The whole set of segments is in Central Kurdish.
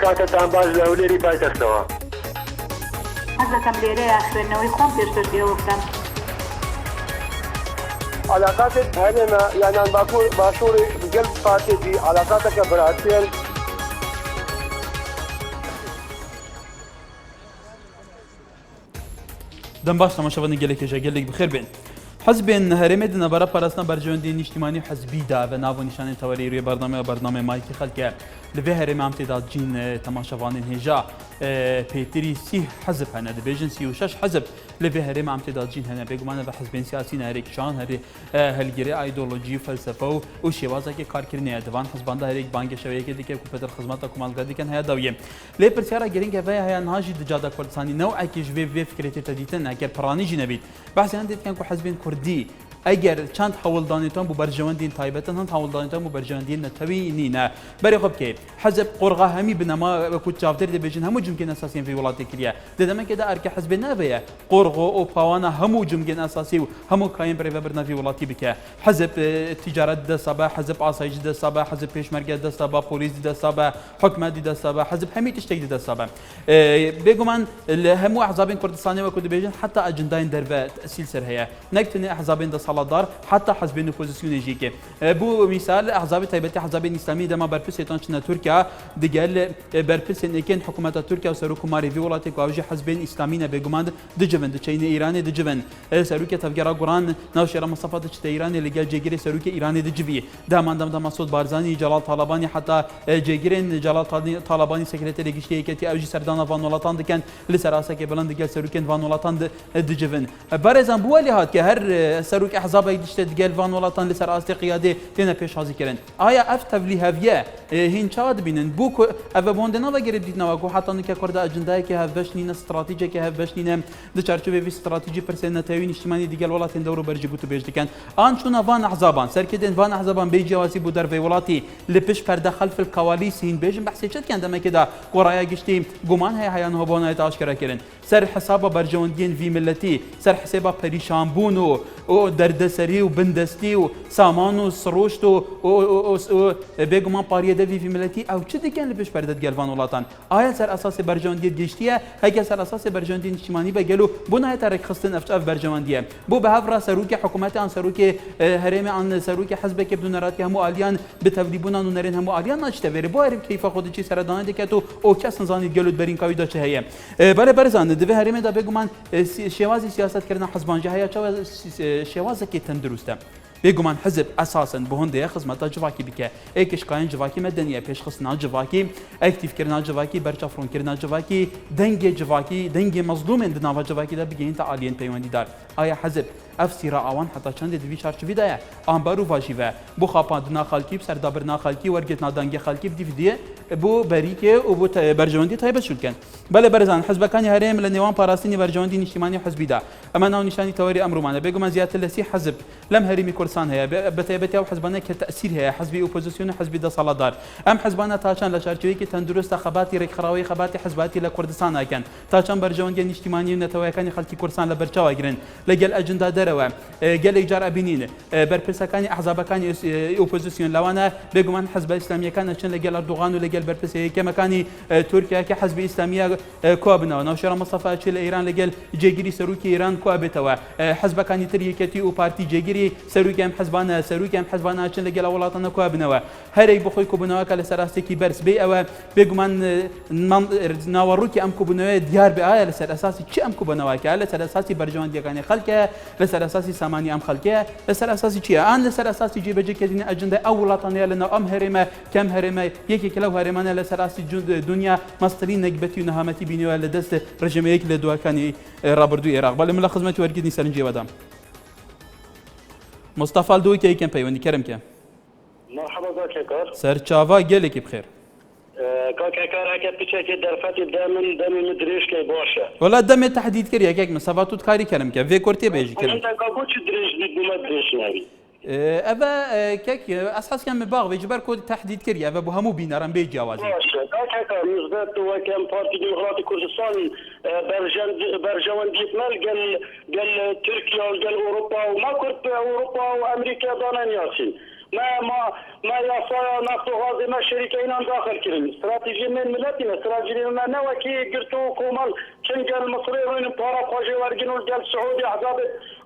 کاتتان باش لە هەولێری پایتەختەوە. حەز دەکەم لێرەیە خوێندنەوەی خۆم پێشتر پێوە بکەم. علاقاتت هەنێمە یانان باکوور باشووری گەل پارتێکی علاقاتەکە براتێن دەم باش تەماشاوەندی گەلێکێژە گەلێک بخێر بێن. حزبên herêmê di navbera parastina berjewendiyên niştimanî hezbî da ve nava nîşanên tewerî rûyê bername Mayîkê xelke li vê herêmê em tê da cîn temaşevanên hêja pêtirî sî hezib hene dibêjin sî û şeş hezib li vê herêmê em tê da cîn hene bêguman ve hezbên siyasî ne herêk şan herê helgirê îdeolojî felsefe û şêwazekê karkirinê ye divan hezban da herêk bangê şeveyekê dike ku petir xizmeta komalga dikin heya dawiyê lê pirsyara girîng hevaya heya niha jî di cada Kurdistanî newekê ji vê fikrê tê te dîtin eger piranî jî nebît behsiyan dê dikin ku hezbên Kurdî اگر چند هەوڵدانێتان بۆ بەرژەوەندین تایبەتن هەند هەوڵدانێتان بۆ بەرژەوەندین نەتەوەی نینە بەرێ خۆ بکەیت حەزب قۆرغا هەمی بنەما وەکو چاودێر دەبێژن هەموو جمگێن ئەساسیین فی وڵاتی کردە دەدەمەکێدا ئەرکە حەزبێ نابەیە قۆرغۆ ئەو پاوانە هەموو جمگێن ئەساسی و هەموو کاین بڕێوە برنەفی وڵاتی بکە حەزب تیجارەت دەستا بە حەزب ئاسایشی دەستا بە حەزب پێشمەرگە دەستا بە پۆلیسی دەستا بە حکومەتی دەستا بە حەزب هەمی تشتێک دەستا بە بێگومان لە هەموو ئەحزابین کوردستانی وەکو دەبێژن حتا ئەجنداین دەربە تەسیل سەر هەیە نەکتنێ ئەحزابین دەسەڵاتدار حتى حزبين الاوبوزيسيون يجيك بو مثال احزاب تايبتي احزاب الاسلامي دما بربسيتون شنا تركيا دجال بربسين كان حكومه تركيا وسروك ماري في ولاتي كواجي حزبين اسلاميين بيغماند دجبن دچين ايراني دجبن سروك تفجر قران نوشر مصطفى دچ ايراني اللي قال جيجري سروك ايراني دجبي دام مسعود بارزاني جلال طالباني حتى جيجرين جلال طالباني سكرتير گشتي كتي اوجي سردان فان ولاتان دكن لسراسك بلند قال سروكين فان ولاتان دجبن بارزان بولي هات که هر سروك احزاب ديال فان ولاتان لسر أصل قيادة تنا پیش حاضر كرن آیا اف تبلیغاویه هین چاد بینن بوک اف بوندنا و گرد دیدنا و حتی نکه کرد اجندای که هفش نین استراتژی که هفش نین د چارچوبه وی استراتژی پرسنت تاوین اجتماعی دیگه ولاتن دورو برج بوتو بیج دکن آن چون وان احزابان سرکدن وان احزابان بیجی واسی بودر و ولاتی لپش پرده خلف الكواليس هین بیجن بحث چت کند ما كده قرايه گشتي گمان هي هيان هبونه تاشکر کردن سر حساب برجوندین وی ملتی سر حساب پریشان بونو او دردسری و بندستی و سامان و سروشت و بگمان پاریه دوی فی ملتی او چه دیگه لپش پرده گلوان ولاتان آیا سر اساس برجوندی گشتیه هگه سر اساس برجوندی اجتماعی بگلو بنا ترک خستن اف برجوندیه بو به هفرا سروک حکومت ان سروک هرم ان سروک حزب که بدون رات همو الیان به تبلیبون ان نرین همو الیان نشته وری بو عرب کیف خود چی سردان دکتو او کس نزانی گلود برین کاوی داچه هه بله برزان دوی هرم دا بگمان شوازی سیاست کردن حزبان جهیا شواز که تندرسته بيجومان حزب اساسا بهنديه خدمه جواكي بك ايكش قاين جواكي مدنيه بيش خصنا جواكي اكتيف كرنا جواكي برچافرون كرنا جواكي دنگي جواكي دنگي مظلوم اندنا جواكي ده بيجين تعالين بيوندي دار ايا حزب افسيرا اوان حتى چند دوی چارچوبی ده امبارو واجبه بو خاپاندنا خالقي سردابرنا خالقي ورگتنا دنگي خالقي بدي بو بريكه و بو برجوندي تايبه شلكن بله برزان حزب كان هرم لنيوان باراسيني برجوندي اجتماعي حزبي ده اما ناو نشاني توري امر معنا بيجومان زياده لسي حزب لم هرمي كردستان هي بتيبتي او حزبنا كتاثير هي حزبي اوبوزيسيون حزبي ده صلادار ام حزبنا تاچان لشارچوي كي تندرست خباتي رخراوي خباتي حزباتي لكردستان كان تاچان برجوندي اجتماعي نتوي كان خلقي كردستان لبرچاوا گرن لجل اجندا دروا قال ايجار ابينين بربسكاني احزاب كان اوبوزيسيون لوانا بيجومان حزب الاسلامي كان شن لجل اردوغان ولجل بربس كما كان تركيا كحزب اسلاميه كوابنا نوشر مصطفى تشيل ايران لجل جيجري سروكي ايران كوابتوا حزب كان تريكتي او بارتي جيجري سروكي ام حزبانا سروكي ام حزبانا چن لگل ولاتنا كوابنوا هري بخوي كوبنوا كل سراستي برس بي او بيجمان ناوروكي ام كوبنوا ديار بي على اساسي چ ام كوبنوا على اساسي برجوان دي كان خلقه لسر اساسي ساماني ام خلقه لسر اساسي چي ان لسر اساسي جي بجي كدين اجنده اولاتنا لنا ام هرمه كم هرمه يكي كلو هرمانه لسر اساسي دنيا مسترين نقبتي نهامتي بينو لدست رجم يك لدوا كان رابردو عراق بل من خدمتي ورقدني سرنجي ودام مصطفى الدوي كي كان بيوندي كرم كان مرحبا زاك كار سر تشافا قالك بخير كاكا كاراكا بيتشاكي درفتي دم مدريش كي باشا ولا دم تحديد كريا كيك مسافات كاري كرم كان في كورتي بيجي كرم انت كاكوتش دريش دي مدريش ناري ابا كيك اساس كان مباغ بيجبر كود تحديد كريا ابا بهمو بينارم بيجي جوازي باشا كاكا نزبط وكان بارتي ديمقراطي كردستان برجوان ديتمال قال تركيا وقال اوروبا وما كنت اوروبا وامريكا دانا ياسين ما يصير نفط وغاز ما شركين داخل كريم استراتيجية من ملتنا استراتيجية من نوكي قرتو كومال شنقل المصري وين بطارة خوجي وارجنو الجال السعودي أحزاب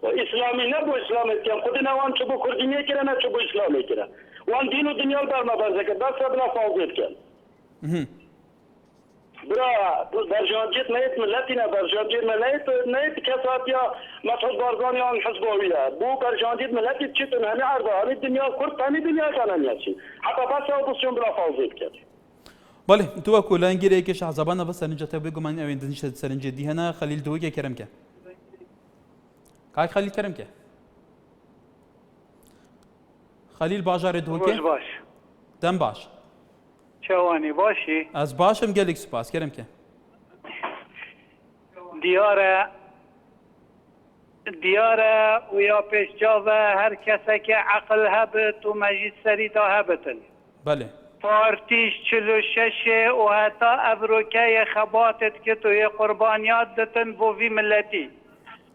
إسلامي نبو إسلامي كان قدنا وان شبو كردينية كنا نشبو إسلامي كنا وان دينو دنيا البار ما بارزك بس بلا فوضيت كان برا برجانجيت نيت ملتنا برجانجيت نيت كساتيا مسعود بارزاني عن حزبوية بو برجانجيت ملتي تشتن هني عرضة هني الدنيا كرد هني الدنيا كان نياتي حتى بس أوبسيون بلا فوضيت كان بله تو كل انجيري كش حزبانا بس سرنجة تبقى من اوين دنيش سرنجة دي هنا خليل دوجة كرمكه كاي خليل كرمكه خليل باجار دوجة باش دم باش شواني باشي از باشم گلک سپاس كرمكه ديارة ويا پیش جاوه هر کسی که عقل هبت و مجید سریدا هبتن بله پارتیش 46 و حتی افروکه خباتت که توی قربانیات دتن بو وی ملتی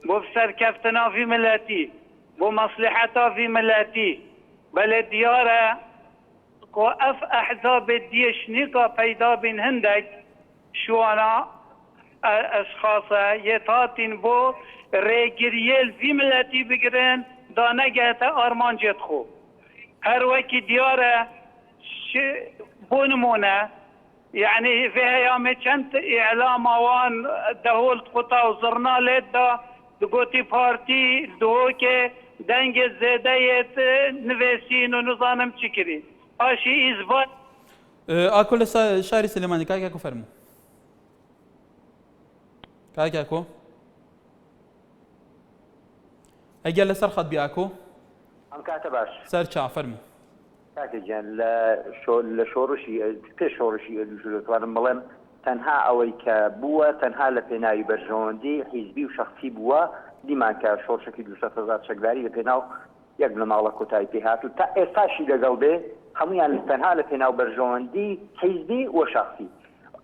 بو سرکفتنا وی ملتی بو مصلحتا وی ملتی بله دیاره که اف احزاب دیش نیکا پیدا بین هندک شوانا اشخاص یتاتین بو ریگریل وی ملتی بگرن دانگه تا آرمان جد خو هر وکی دیاره بونمونه يعني في ايام كانت اعلام اوان دهول قطع وزرنا لدا دقوتي بارتي دوكي دنگ زيدايت نفسين ونظام تشكري اشي اثبات اكل شاري سليماني كاي كاكو فرمو كاي كاكو اجل سر خط بياكو ام كاتباش سر چا فرمو كاكجان لشورشي كشورشي توانم بلم تنها اوي كبوه تنها لبناي برجوندي حزبي وشخصي بوه ديما كشورشكي 200,000 شكداري لبناو يقبل مالا كوتاي بهاتو تا اساشي لقلبي هميان تنها لبناو برجوندي حزبي وشخصي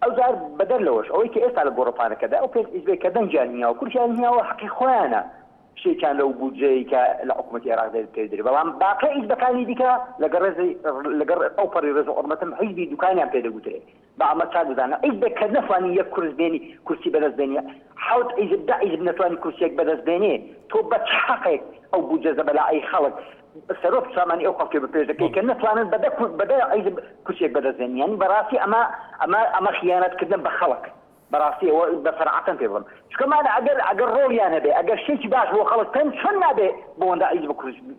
او زار بدل لوش اوي كاس على غوروبانا كذا او كيف ازبي كدن جانيا وكل شيء هي حقي خوانا شيء كان لو بوجي كالحكومة العراق ذي تدري بلام باقي إذا كان يديك لقر أوفر يرزق أرمتهم حزبي دكاني عم تدري قلت لي بعد ما تساعد ذانا إذا كان نفاني يكرز بيني كرسي بدز بيني حاول إذا بدأ إذا بنفاني كرسي بدز بيني توبة حقك أو بوجي زبلا أي خلق السروف سامعني أوقف كيف بيجي كان نفاني بدأ إذا كرسي بدز بيني يعني براسي أما خيانات كذا بخلق براسي بسرعة في ظل شو كمان أجر رول يعني به أجر شيء باش هو خلص كان شن به بون ده يجيب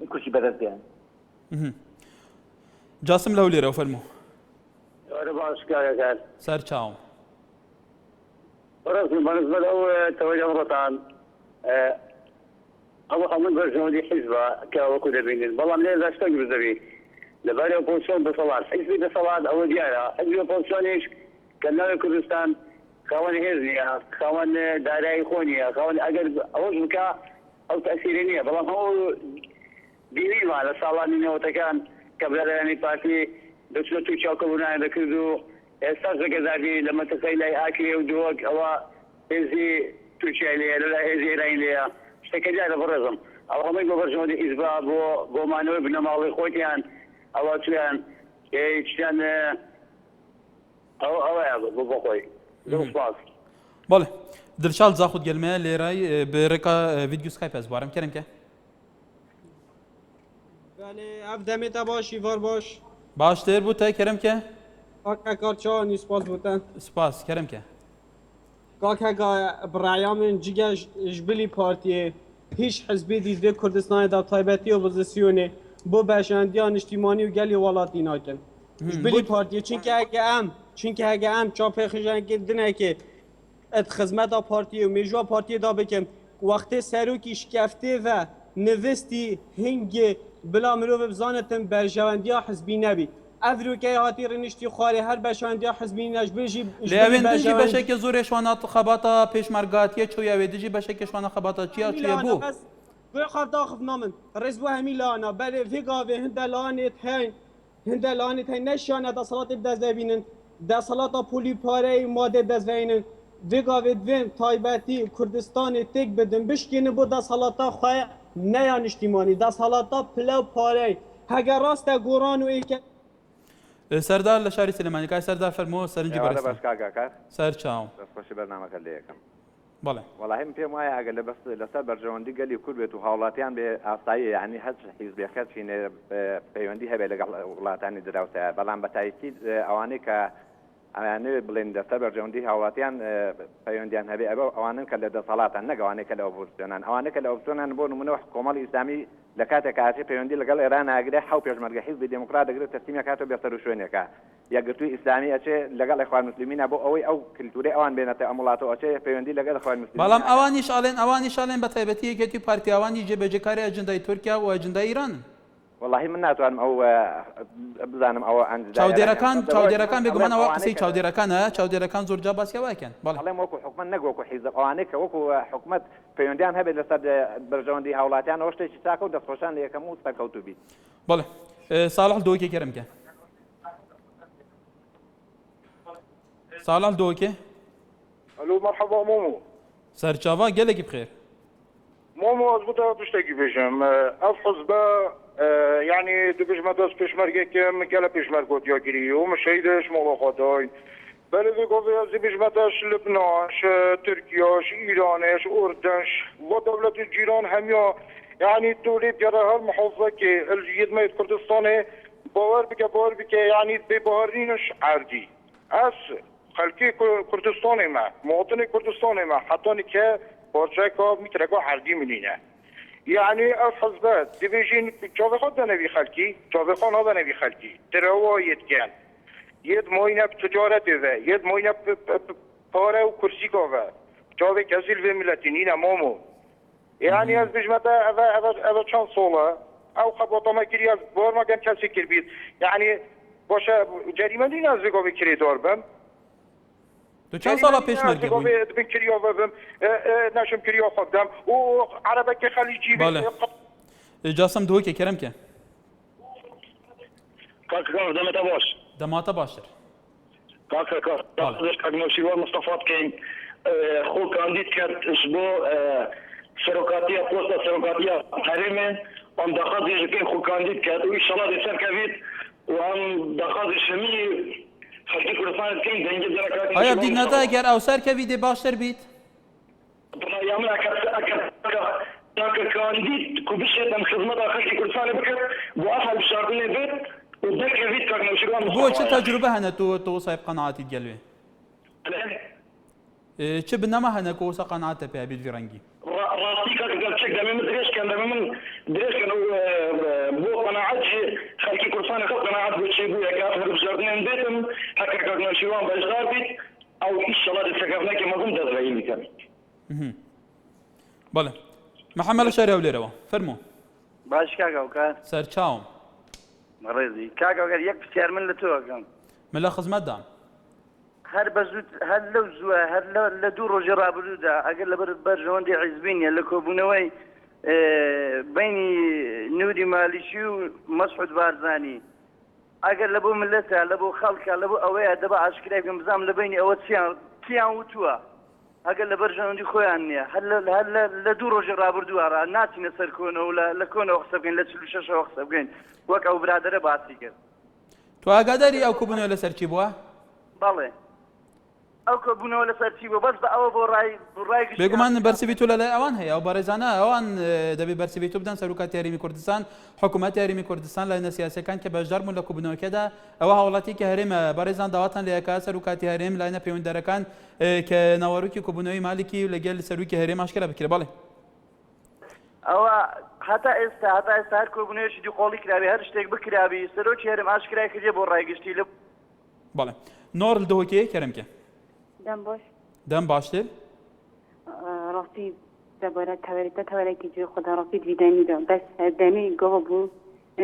كرسي بدرس يعني جاسم لولي رو فرمو أنا باش كان سر چاو رسمي بالنسبة له توجه مرتان أبو من برجون حزبه كوكو دبين والله من إذا اشتاق بزبي لباري أوبوزيسيون بصلاة حزبي بصلاة أو ديارة حزبي أوبوزيسيون إيش كان كردستان خوان هزنيا خوان داري خونيا خوان اگر اوج بك او تاثيرينيه بلام هو ديني مع الصالان انه كان قبل يعني بارتي دكتور تشاكونا ذكروا استاذ غزالي لما تخيل اكل ودوق او هزي تشيلي لا هزي رايليا اشتكى بالرزم او هم يقولوا برجون اسباب بو مانو ابن مالي خوتيان او كان كان او يا بو خوي بله دلشال زاخد گلمه لیرای برکا ویدیو سکایپ از بارم کرم که بله افدمی تا باشی وار باش باش تر بود تا کرم که کاکا کارچانی سپاس بودن سپاس کرم که کاکا برایام جیگه جبلی پارتیه هیچ حزبی دیده کردستان دا تایبتی اپوزیسیونه بو بشندیان اجتماعی و گلی والاتی ناکن جبلی پارتیه چونکه اگه ام چاپ خیجان دنه که ات خدمت پارتیه و میجوا پارتیه دا بکن وقتی سروکی شکفته و نوستی هنگ بلا مرو بزانتن برجواندیا حزبی نبی افروکه هاتی رنشتی خواره هر بشواندیا حزبی نجبیجی لیوین دیجی بشه که زور شوانات خباتا پیشمرگاتیه چوی اوی دیجی بشه که شوانات خباتا چیا چیه بو بخاف داخف نامن رزبو همی لانا بله فیگاوه هندلانت هی نشانه دا صلات دزبینن دا صلات پولی پاره ماده دزبینن ویگاوه دوین تایبتی کردستان تک بدن بشکینه بو دا صلاتا خواه نیان اجتماعی دا صلاتا پلو پاره هەگە ڕاستە گۆڕان و ئێکە سەردار لە شاری سلێمانی سەردار فەرمۆ سەرنجی بەس بەرزتان کاکار سەر چاوم دەستخۆشی بەرنامەکە لە یەکەم بەڵێ وەڵاهیم پێم وایە ئەگەر لەسەر بەرژەوەندی گەلی کورد بێت و هاوڵاتیان بێ ئاسایی یعنی هەر حیزبێکەت پەیوەندی هەبێت لەگەڵ وڵاتانی دراوسەیە بەڵام بە تایکی ئەوانەی کە ئەیانەوێت بڵێن دەستەر بەرژەوەندی هاوڵاتیان پەیوەندیان هەبێ ئەوانن کە لە دەسەڵاتان نەگەوانێک کە لە ئۆپۆزیسیۆنان ئەوانەیە کە لە ئۆپۆزیسیۆنان بۆ نمونەوە کۆمەڵی ئیسلامی لە کاتێک کاتی پەیوەندی لەگەڵ ئێران ئاگرێ حەو پێشمەرگە حیزبی دموکرات دەگرێت تەسلیمی کاتەوە بێ سەر و شوێنێکە یەکگرتووی ئیسلامی ئەچێ لەگەڵ ئەخوان موسلیمینە بۆ ئەوەی ئەو کلتوری ئەوان بێنێتە ئەم وڵاتەوە ئەچێ پەیوەندی لەگەڵ ئەخوان موسلیمین بەڵام ئەوانیش ئاڵێن بە تایبەتی یەکێتی پارتیاوانی جێبەجێکاری ئەجندای تورکیا و ئەجندای ئیرانن والله من ناتوانم ئەو بزانم ئەوە چاودێرەکان بێگومانەوە قسەی چاودێرەکانە چاودێرەکان زۆرجا باسیەوەکەن بەڵێم وەکو حکومت نەگوەکو حیزب ئەوانەیە کە وەکو حکومت پەیوەندیان هەبێت لەسەر بەرژەوەندی هاوڵاتیان ئەوە شتێکی چاکە و دەستخۆشان لە یەکەم و سەرکەوتوو بیت بەڵێ ساڵح دۆکێ کەرم کە ساڵح دۆکێ الو مرحبا مومو سەرچاوا گەلێکی بخێر مومو أزبطها تشتكي بيشم أفحص با يعني دبش مدرس بيشمركة كم كلا بيشمركوت يا كريو مش هيدش مواقعتين بلدي قضية زي بيشمتاش لبنانش تركياش إيرانش أردنش ودولة الجيران هميا يعني الدولة جرى هالمحافظة كي الجيد ما كردستاني باور بك يعني ببهارينش عردي أس خلقي كردستاني ما مواطن كردستاني ما حتى كه بارچه میترکو حردی منینه یعنی از حزبات دیویژن جاوه خود نبی خلکی جاوه خان ها نبی خلکی دروایت کن ید موینه تجارت و ید موینه پاره و کرسی که و جاوه کزیل و ملتی نینه مامو یعنی از بجمته اوه چند ساله او خباتا ما کری از بار ما گم کسی کر بید یعنی باشه جریمه دین از بگاه کری دار بم تو چند ساڵە پێشمەرگی بووی؟ بکریا ببم نشم کریا خودم و عربک خلیجی بله جاسم دۆکێ کەرم کە کاکا دەمەتە باش دەماتە باشتر کاکا کاکنەوشیوار مستەفات کەین خۆ کاندید کرد بۆ سەرۆکاتیە پۆستە سەرۆکاتیە هەرێمێ ئەم داخوازێژەکەی خۆ کاندید کرد و ئیشەڵا دەسەرکەوێت و ئەم داخوازی شەمی خەڵکی کوردستان کەین دەنگی دەرەکاتی ئایا دیگنەتە گەر ئەوسەر کەوی دێ باشتر بیت یا من کاکە کاندید کو بشێتم خزمەتا خەڵکی کوردستانی بکرد بۆ ئەفال بشاردنێ بێت و دەرکەوێت کاکنەوشیوار بۆ چ تەجروبە هەنە تۆ سایب قەناعەتیت گەلوێ چ بنەما هەنە کە وسە قەناعەتە پێ بیت ڕەنگی ڕاستی کاکە گەلچێک دەمێ من درێژکەن دەمێ من درێژکەن بۆ قەناعەتی خەڵکی کوردستانی خەڵ قەناعەت بۆ چی بوو یەکات هەر بشاردنێن بێتم هەکە کاکنەوشیوان بەشدار بیت ئەو ئیشەڵا دەستەکەوتنێکی مەزم دەزڕەیی میکەن بەڵێ محەممەد لە شاری هەولێرەوە فەرموو باش کاکاوکە سەرچاوم ڕێزی کاکاوکە یەک پرسیار من لە تۆکەم من لە خزمەتدام هەر بەزوود هەر لەو زووە هەر لە دوو ڕۆژی ڕابردوودا ئەگەر لەبەر بەرژەوەندی حیزبینیە لە کۆبوونەوەی بینی نوری مالیشی و مەسعود بارزانی ئەگەر لە بۆ ملەتە لە بۆ خەڵکە لە بۆ ئەوەیە دەبە ئاشکرای بکەم بزانم لە بینی ئەوە چیان وتووە ئەگەر لە بەرژەوەندی خۆیان نییە هەر لە دوو ڕۆژی ڕابردووە ناچینە سەر کۆنەوە لە کۆنەوە قسە بکەین لە 46ەوە قسە بکەین وەک ئەو برادەرە باسی کرد تو ئاگاداری ئەو کوبوونەوە لەسەر چی بووە؟ بەڵێ ئەو کۆبوونەوە لەسەر چی بوو بەس بە ئەوە بۆ ڕای بێگومان بەرسیبی تۆ لەلای ئەوان هەیە ئەو بەڕێزانە ئەوان دەبێت بەرسیبی تۆ بدەن سەرۆکاتی یاریمی کوردستان حکوومەتی یاریمی کوردستان لایەنە سیاسیەکان کە بەشدار بوون لە کوبوونەوەکەدا ئەوە هاوڵاتی کە هەرێمە بەڕێزان داواتان لە یەکا سەرۆکاتی هەرێم لایەنە پەیوەنددارەکان کە ناوەڕووکی کوبوونەوەی مالکی و لەگەڵ سەرۆکی هەرێم ئاشکرا بکرێ بەڵێ ئەوە هەتا ئێستا هەر کۆبوونەوەیەکی دووقۆڵی کراوی هەر شتێک بکراوی سەرۆکی هەرێم ئاشکرای کردێ بۆ ڕایگەشتی لە بەڵێ نۆر دۆکێ کەرمکە دەم باش دەم باشتر ڕاستی دەبارە تەوەرێکی جوێ خۆدا ڕاستی دیدەنیدا بەس دەمەی گۆ بوو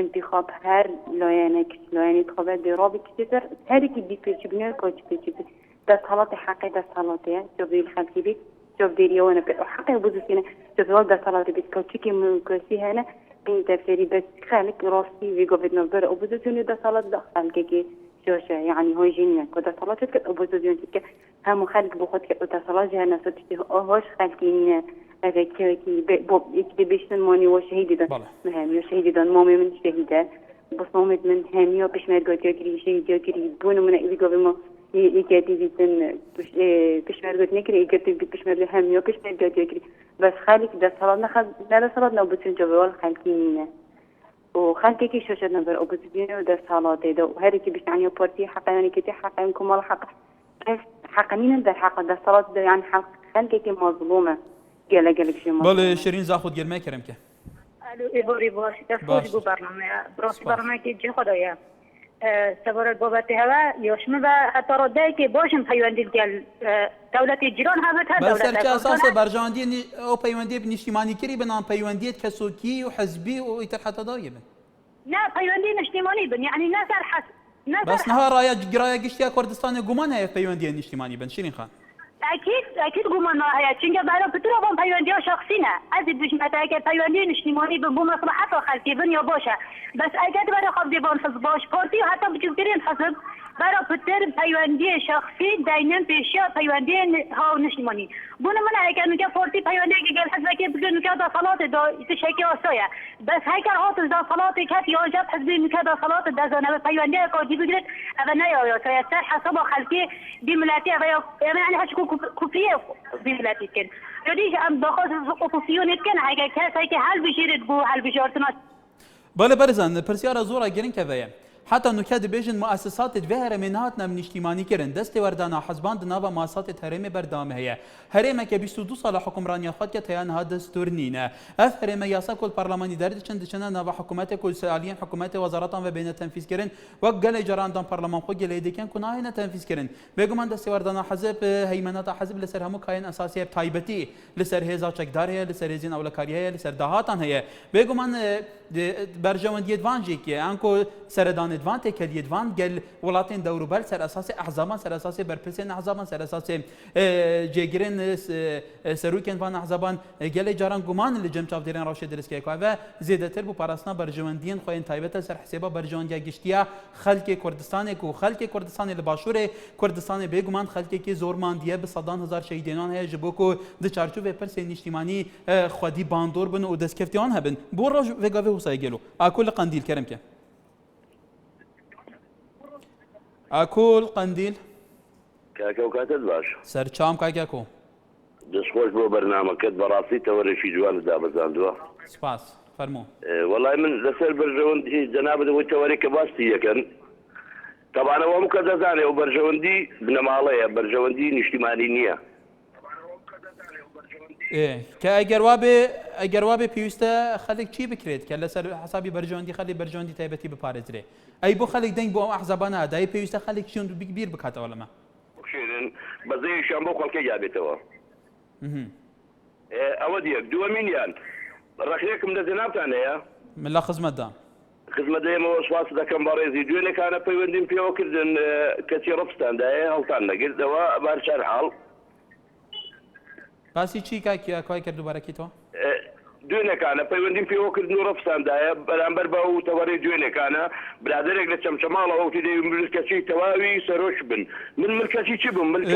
انتخاب هەر لایەنی خۆبەت بێڕابی کتێتر هەرێکی دیپێکی بنێر کۆچی پێچی بێت دەسەڵاتی حەقی دەسەڵاتەیە جۆبێری خەڵکی بێت جۆبدێریەوە نەبێت و حەقی بزوسینە جۆبێوە دەسەڵاتی بێت کۆچێکی ملکۆسی هەنە بین دەفتەری بەس خەڵک ڕاستی وێگۆ بێت نەبەر ئۆپۆزیسیۆنی دەسەڵات دا خەڵکێکی شوشة يعني هو جينيا كده صلاة كده أبوزيون كده هم خالق بخد كده صلاة جهنا ستي هوش خالقين هذا كي بيشتن ماني وشهيد ده مهم وشهيد ده مامي من شهيدة بصومت من هميو بشمرگو جاگري شي جاگري بون من إذا قبل يجاتي بيتن بشمرگو نكري يجاتي بشمرگو هميو بشمرگو جاگري بس خالك ده صلاة نخذ لا صلاة نو بتن جوال خالكينه وخالك كي شو شدنا بر أوبزيون وده صلاة ده وهذا كي بيشتغل بارتي حقا يعني كتير حقا إنكم مال حق بس حقنين ده حق ده صلاة ده يعني حق خالك كي مظلومة قال شيء بله شيرين زاخد گرمه کرم که الو ایبوری باش دفوش بو برنامه براسی برنامه که جه خدایا سوارت بابت هوا یاشمه و حتی رده که باشم پیوندید گل دولت جیران هفت ها بس دولت سرچه اساس برجاندی او پیوندی بنشتیمانی کری بنام پیوندیت کسوکی و حزبی و ایتر حتی دایبه نه پیوندی نشتیمانی بن یعنی نه سر حس بس نها رایا گشتیا کردستان گمان هست پیوندی نشتیمانی بن شیرین خان اكيد قوما نهاية چونکه برای بطور بون پیوندی ها شخصی نه از دشمت اگر پیوندی نشتیمانی بون بو مصلحت و خلقی بن یا باشه بس اگر برای خواب دیوان حزب باش پارتی و حتی بچوکترین حزب برای بطور پیوندی شخصی دینن پیشیا پیوندی ها نشتیمانی بون من اگر میگه پارتی پیوندی که گل حزب که بگن میگه دا صلات دا شکی آسایه بس هکر هات دا صلات کت یا جب حزبی میگه دا صلات دا زنه پیوندی کاجی بگیرد اول نه یا آسایه سر حساب خلقی دی ملتی و یعنی هاش كوفيه بملاتي كان يديش ام دخل اوبوزيون كان هيك كاس هيك هل بيشيرد بو هل بيشارتنا بله برزن پرسیار زورا گرین که ویم حتی نکات بیشن مؤسسات دوهر منات نم نشتیمانی کردن دست وردانا حزبان دنوا مؤسسات هرم بردام هي هرم که 22 سال حکمرانی خود که تیان ها دستور نینه اف هرم یاسا کل پارلمانی درد چند چند نوا حکومت کل سالیان حکومت وزارتان و بین تنفیذ کردن و گل جران دان پارلمان خود گل دیکن کناه نه تنفیذ کردن بگمان دست وردانا حزب هیمنات حزب لسر همو کاین اساسی تایبتی لسر هزا چکدار هي لسر زین اولکاری هي لسر دهاتان هي بگمان برجوندیت وانجی که انکو سردان ادوان تکل ادوان گل ولاتین دوروبر سر اساس احزابان سر اساس برپرسین احزابان سر اساس جگرین سروکن وان احزابان گل جاران گمان لجم چاف دیرن راشد درس که و زیادتر بو پاراسنا برجوندین خوین تایبت سر حسابا برجوندیا گشتیا خلق کردستان کو خلق کردستان لباشور کردستان بگمان خلق کی زورماندیه به صدان هزار شهیدان هه جبو کو د چارچوب پرسین اجتماعی خودی باندور بن و دسکفتیان هبن بو راج وگاوی وسایگلو اكل قنديل كرم كه اكل قنديل كاكو كاتل باش سر چام كاكو دسخوش بو برنامج كد براسي تورشي جوان دابزاندوا سپاس فرمو والله من لسر برجوندي جناب دو توري كباستي كان طبعا هو مكدزاني وبرجوندي بنماليه برجوندي اجتماعي نيه ايه اگر وابه پیوسته خلق چی بکرید که لسر حسابی برجوندی خلی برجوندی تایبتی بپارزره ای بو خلق دنگ بو احزابانه دای پیوسته خلق چون بیر بکات علما شیرین بزی شامبو خلق جابتوا اوديك دو مليون رخيكم ده زنابتان يا من لا خدمت دام خدمت دايما وسواس ده كان باريزي دوينك انا بيوندين فيو كردن كثير رفستان ده هلطان قلت دوا بارشار حال باسی چی که کرد دوباره کی تو؟ دوينك انا بيوندين فيو كردن رفستان ده برانبر باو توري دوينك انا برادرك لشم شماله او تدي ملكشي تواوي سروش بن من ملكشي چبم ملك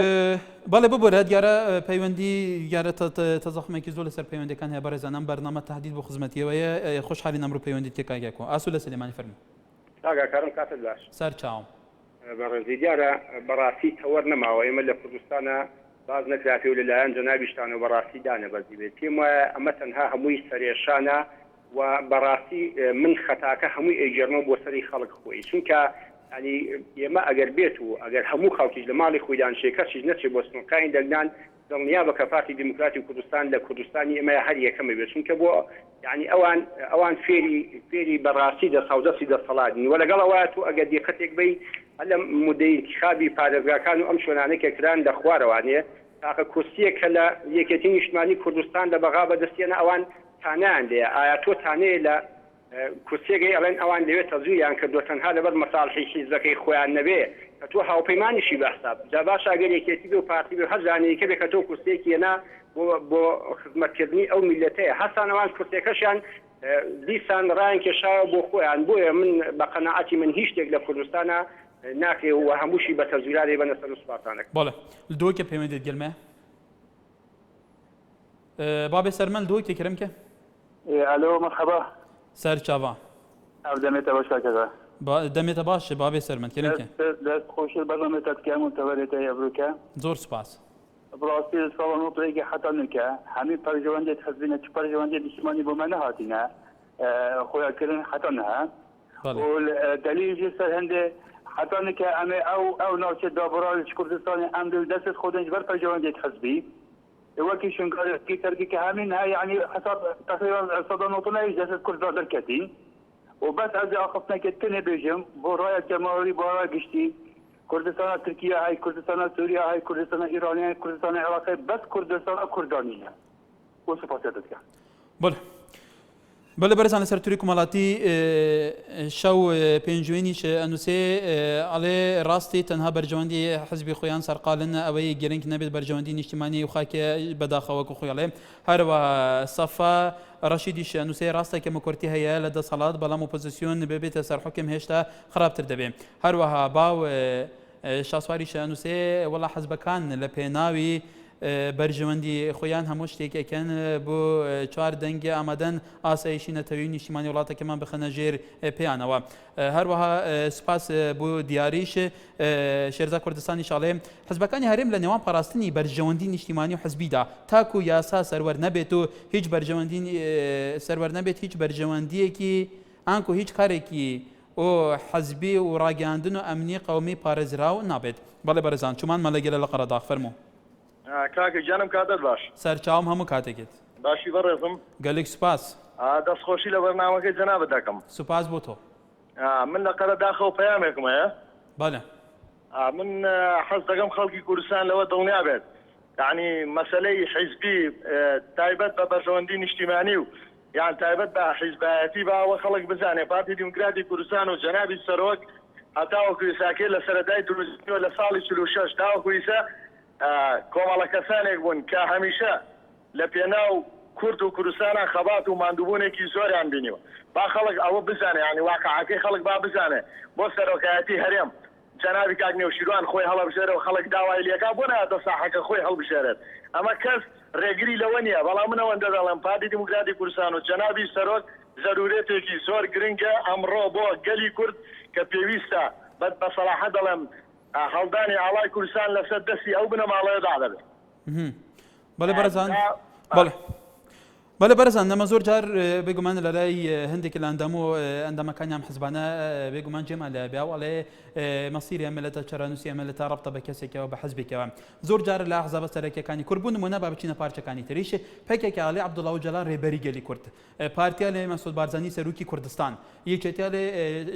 بله ببرد یاره پیوندی یاره تضخم کی زول سر پیوندی کان هه برزنم برنامه تهدید بو خدمتی و خوش حالی نمرو پیوندی تکای کو اصل سلیمانی فرمی آقا کارم کاتل باش سر چاو برزی دیاره براسی تور نما و ایمل کردستان باز نکراتی وللان جنابشتان و براسی دانه بزی بیت تیم اما تنها هموی سریشانه و براسی من خطاکه هموی اجرام بو سری خلق خوی چونکه يعني يما اگر بيتو اگر همو خلقي لمالي خويدان شيكاش نتشي بوسن قاين دلنان دنيا بكفاتي ديمقراطي كردستان لكردستان يما هر يكم بيسون كبو يعني اوان فيري براسي ده صوزسي ده صلادني ولا قلواتو اگر دقتك بي هلا مدي انتخابي بارزغا كانوا امشونانه كران ده خوارو تاقه كرسيه كلا يكتين اجتماعي كردستان ده بغابه دستينا اوان تانان ده اياتو تاني لا كرسيجي الان اوان لوي تزوي يعني كدوتن هذا بد مصالحي حزبك خويا النبي تو هاو بيماني شي بحساب جاباش اگر يكتيبو بارتي حزاني كبه كتو كرسيكي انا بو خدمت كدني او ملتي حسن اوان كرسيكشان لسان راين كشا بو خويا بو من بقناعتي من هيش دغ لكردستان ناكي هو هموشي بتزويرات بنسل سباتانك بالا الدو كه بيمنت دجلمه باب سرمن دو كه كرمكه الو مرحبا سر چاوا دەمێتە بەشەکەدا دەمێتە باش بابێ سەرمەند کێنکە دەست خۆش بەڵامێتت کەم و تەوەرێتە ئەبروکە زۆر سپاس بڕاستی ساڵ نۆپڕێکی حتا نکە هەمی پەرژەوەندێت حەزبینە چ پەرژەوەندێت نیشتیمانی بۆ مە نەهاتینە خۆیانکردن حتا نەها دلیلی سەر هەندێ حتا نکە ئەمێ ئەو ناوچێت دابڕاوی کوردستانی ئەم دەستت خۆدەنج بەر پەرژەوەندێت حەزبی وەکی شنکارێکی تەرکی کە هەمین ها یعنی حساب تقریبا سەدا نۆتنەویش دەستت کورددا دەرکەتی وبس هذه أخذنا كتنة بيجم برايا جماهيري برايا قشتي كردستان تركيا هاي كردستان سوريا هاي كردستان إيرانيا كردستان عراقي بس كردستان كردانية وصفاتك بله برزان لسر توری کمالاتی شو پنجوینیش انوسه علی راستی تنها برجواندی حزب خویان سرقالن اوی گرنگ نبید برجواندی اجتماعی و خاک بداخل و خویاله هر و صفا رشیدیش انوسه راسته که مکرتی هیا لده صلات بلا مپوزیسیون ببیت سر حکم هشتا خراب تردبیم هر و باو شاسواریش انوسه ولا حزب کان لپناوی برجواندی خویان هموش تیکن بو چهار دنگ آمدن آسایشی نتوی نیشتیمانی ولاتا که من بخنه جیر پیانه و هر وها سپاس بو دیاریش شرزا کردستانی شاله حزبکانی هرم لنوان پاراستنی برجواندی نیشتیمانی و حزبی دا تاکو یاسا سرور نبیتو هیچ برجواندی سرور نبیت هیچ برجواندی کی آنکو هیچ کاری کی او حزبی و راگاندن و امنی قومی پارزراو نبید بله برزان چمان ملگل لقرا داغ فرمو کاکە جانم کاتت باش سەرچاوم هەموو کاتێکت باشی بەڕێزم گەلێک سوپاس دەستخۆشی لە بەرنامەکەی جەنابەت دەکەم سوپاس بۆ تۆ من لە قەرە داخەوە پەیامێکم هەیە بەڵێ من حەز دەکەم خەڵکی کوردستان لەوە دڵنیا بێت یعنی مەسەلەی حیزبی تایبەت بە بەرژەوەندی نیشتیمانی و یان تایبەت بە حیزبایەتی باوە خەڵک بزانێ پارتی دیموکراتی کوردستان و جەنابی سەرۆک هەتاوەکو ئێساکێ لە سەرەتای دروستنیوە لە ساڵی 46 تاوەکو ئێستا کۆمەڵە کەسانێک بوون کە هەمیشە لە پێناو کورد و کوردستانە خەبات و ماندووبوونێکی زۆریان بینیوە با خەڵک ئەوە بزانێ ینی واقعەکەی خەڵک با بزانێ بۆ سەرۆکایەتی هەرێم جەنابی کاک نێوشیروان خۆی هەڵەبژێرەوە خەڵک داوای لێکا بۆ نایەتە ساحەکە خۆی هەڵبژێرێت ئەمە کەس ڕێگری لەوە نییە بەڵام من ئەوەندە دەڵێم پارتی دیموکراتی کوردستان و جەنابی سەرۆک زەرورەتێکی زۆر گرنگە ئەمڕۆ بۆ گەلی کورد کە پێویستە بە سەلاحە دەڵێم هەڵدانی ئاڵای کوردستان لەسەر دەستی ئەو بنەماڵەیەدا دەبێت بەڵێ بەرزان بەڵێ بەرزان نەمە زۆر جار بێگومان لە لای هەندێکی لە ئەندامەکانیان حزبانە بێگومان جێمان لە بیاوەڵێ مەسیری ئەمەلەتە چارەنووسی ئەمەلەتە ڕەبتە بە کەسێکەوە بە حزبێکەوە زۆر جار لە ئەحزابە سەرەکیەکانی کورد بوون نمونە با بچینە پارچەکانی تریش پێکێکی عالی عەبدوڵڵا ئۆجەلا ڕێبەری گەلی کورد پارتیا لێ مەسعود بارزانی سەرۆکی کوردستان یەکێتیا لێ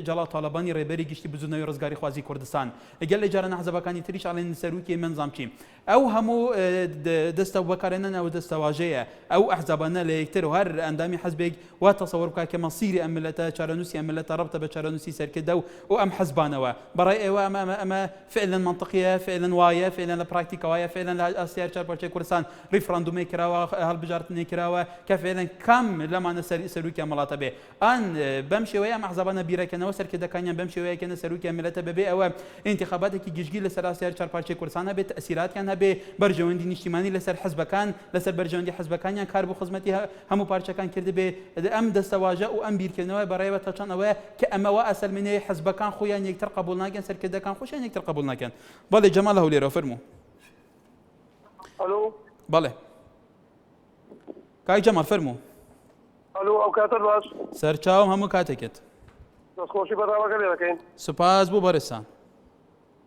جەڵال تاڵەبانی ڕێبەری گشتی بزوونەوەی ڕزگاری خوازی کوردستان گەل لە جارە ئەحزابەکانی تریش ئاڵێن سەرۆکی منزامچی ئەو هەموو دەستە بەکارێنان ئەو دەستەواژەیە ئەو ئەحزابانە لە یەکتر و هەر ئەندامی حزبێک وا تەسەوەر بکات کە مەسیری ئەمەلەتە چارەنووسی ئەمەلەتە ڕەبتە بە چارەنووسی سەرکردە و ئەم حزبانەوە بەڕای ئێوە ئەمە فعلا منطقیە فعلا وایە فعلا لە پراکتیکە وایە فعلا لە ئاسیار چارپەرچەی کوردستان ریفراندومی کراوە هەڵبژاردنی کراوە کە فعلا کام لەمانە سەرۆکی ئەمەڵاتە بێ ئان بەم شێوەیە ئەم ئەحزابانە بیرەکەنەوە سەرکردەکانیان بەم شێوەیەکەنە سەرۆکی ئەمەلەتە بەبێ ئەوە ئینتیخاباتێکی گشتگیر لەسەر ئاسیار چارپەرچەی کوردستان هەبێت تەئسیراتیان هەبێ بەرژەوەندی نیشتیمانی لەسەر حزبەکان لەسەر بەرژەوەندی حزبەکانیان کار بۆ خزمەتی هەموو پارچەکان کرده بێ ئەم دەستەواژە و ئەم بیرکردنەوە بەڕێوە تەچەند ئەوەیە کە ئەمەوە ئەسەلمێنەیە حزبەکان خۆیان یەکتر قبول ناکەن سەرکردەکان خۆشیان یەکتر قبول ناکەن بەڵێ جەمال هەولێرەوە فەرموو الو بەڵێ کاک جەمال فەرموو الو ئەو کاتە باش سەرچاوم هەموو کاتێکت دەستخۆشی بەراوەکە لێ دەکەین سوپاس بوو بەرزان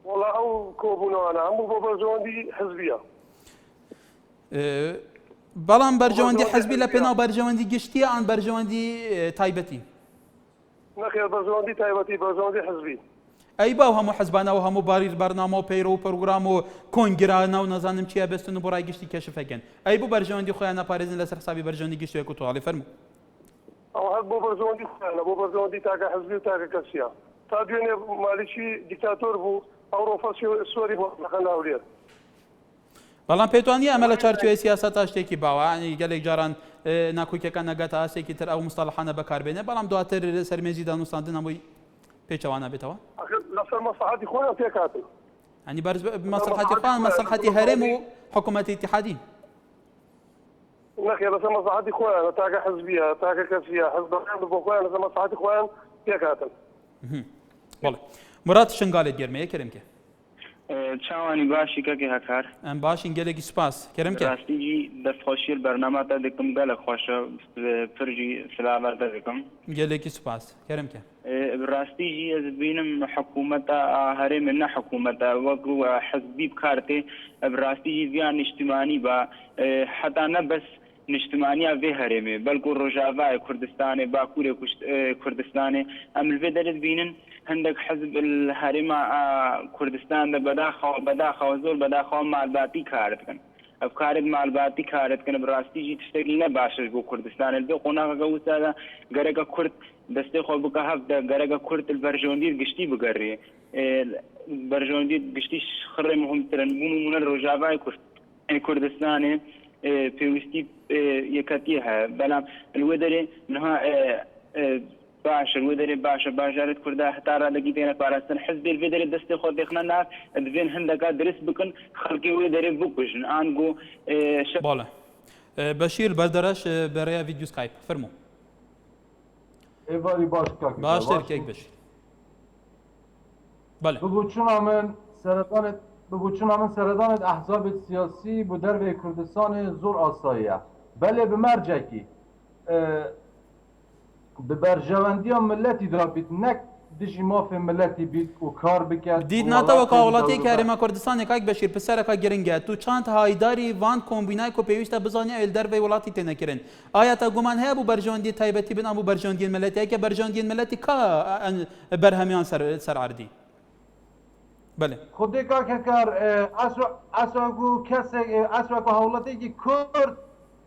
وەڵا ئەو کۆبوونەوانە هەموو بۆ بەرژەوەندی حزبیە بەڵام بەرژەوەندی حزبی لە پێناو بەرژەوەندی گشتیە ئان بەرژەوەندی تایبەتی نەخێر بەرژەوەندی تایبەتی بەرژەوەندی حزبی ئەی باو هەموو حزبانەوە هەموو باری بەرنامە و پەیرە و پەرۆگرام و کۆنگرانە و نەزانم چیە بەستن و بۆ ڕای گشتی کەشفەکەن ئەی بوو بەرژەوەندی خۆیان نەپارێزن لەسەر حسابی بەرژەوەندی گشتوێک و توڵی فەرموو ئەو هەر بۆ بەرژەوەندی خۆیانە بۆ بەرژەوەندی تاکە حزبی و تاکە کەسیە تا دوێنێ مالیکی دیکتاتۆر بوو ئەو ڕۆفەسی سوەری بۆ هەولێر بەڵام پێتوانی ئەمە لە چارچوێ سیاسەت تا شتێکی باوە گەلێک جاران ناکۆکیەکان نەگاتە ئاسێکی تر ئەو مستەڵەحانە بەکاربێنێ بەڵام دواتر سەرمێزی دانوستاندن هەمووی پێچەوانە بێتەوە لەسەر مەسلحەتی خۆیان پێکاتن ینی مەسلحەتی خۆیان مەسلحەتی هەرێم و حکوومەتی ئیتیحادی نەخێر لەسەر مەسلحەتی خۆیان تاکە حزبیە تاکە کەسیە حزبەکان بۆ خۆیان لەسەر مەسلحەتی خۆیان پێکاتن بەڵێ مرات شنگالێت گەرمەیە کەرمکە چاوانی باشی کەکی هەکار ئەم باشین گەلێکی سوپاس کەرمکە ڕاستیجی دەستخۆشی بەرنامەتە دەکەم گەلە خۆشە پرژی سلاواتە دەکەم گەلێکی سوپاس کەرمکە ڕاستیجی ئەز بینم حکوومەتە هەرێمە نە حکوومەتە وەکو حەزبی بکارتێ ڕاستیجی ڤیان نیشتیمانی بە حتا نەبەس نیشتمانیا vê herêmê belku Rojavayê Kurdistanê Bakurê Kurdistanê em li vê derê dibînin hindek hezb herêma Kurdistan de bedaxewa zor bedaxewa malbatî kar dikin ev karê malbatî kar dikin bi rastî jî tiştekî ne baş ji bo Kurdistanê li vê qonaqeka wisa de gereka Kurd destê xwe bike hev de gereka Kurd li berjewendî giştî bigerî berjewendî giştî xirê muhimtir in bû nimûne Rojavayê Kurdistanê پێویستی یەکەتی هەیە بەڵام لێ دەرێ نها باشە لێ دەرێ باشە باژارێت کووردا هەتا ڕادەگی دێنە پاراستن حزبێ لێ دەرێت دەستی خۆ دێخنە ناف دەبێن هەندەکە درست بکن خەڵکی وێ دەرێ بکوژن ئانگۆ باڵە بەشیر بەردەرەش بەڕێیا ڤیدیو سکایپ فەرموو ئێواری باش تێرکێک بەشیر بەڵێ ببووچوونا من سەرەتانت ببووچوونا من سەردانت ئەحزابێت سیاسی بۆ دەروێ کوردستانی زۆر ئاساییە بەلێ بمەرجێکی bi berjewendiya milletî dabît nek dijî mafê milletî bît û kar bike dît natewek Welatiyê Herêma Kurdistanê kak Beşîr pisereka giring e tu çand haydarî van kombînayê ku pêwîst e bizaniye êl dervê welatî têne kirin aya te guman heye bû berjewendiyê taybetî bin an bû berjewendiyên milletiyeke berjewendiyên milletî ka berhemiyan ser erdî بله خودی کار کار اسواگو کسی اسواگو حالتی که کرد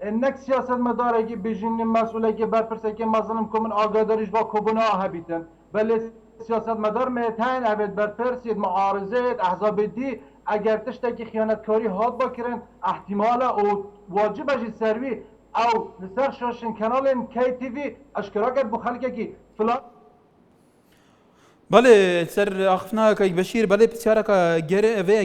نک سیاست مداره که بیشین مسئوله که برپرسه که مثلا کمون آگاداریش با کبونا هبیتن ولی سیاست مدار میتین اوید برپرسید معارضه احزاب دی اگر تشته که خیانتکاری هات بکرن احتمال او واجب اجی سروی او نسر شاشن کانال کی تی وی اشکرا کرد بخلقه که فلان بله سر آخفنا که بشیر بله بسیار که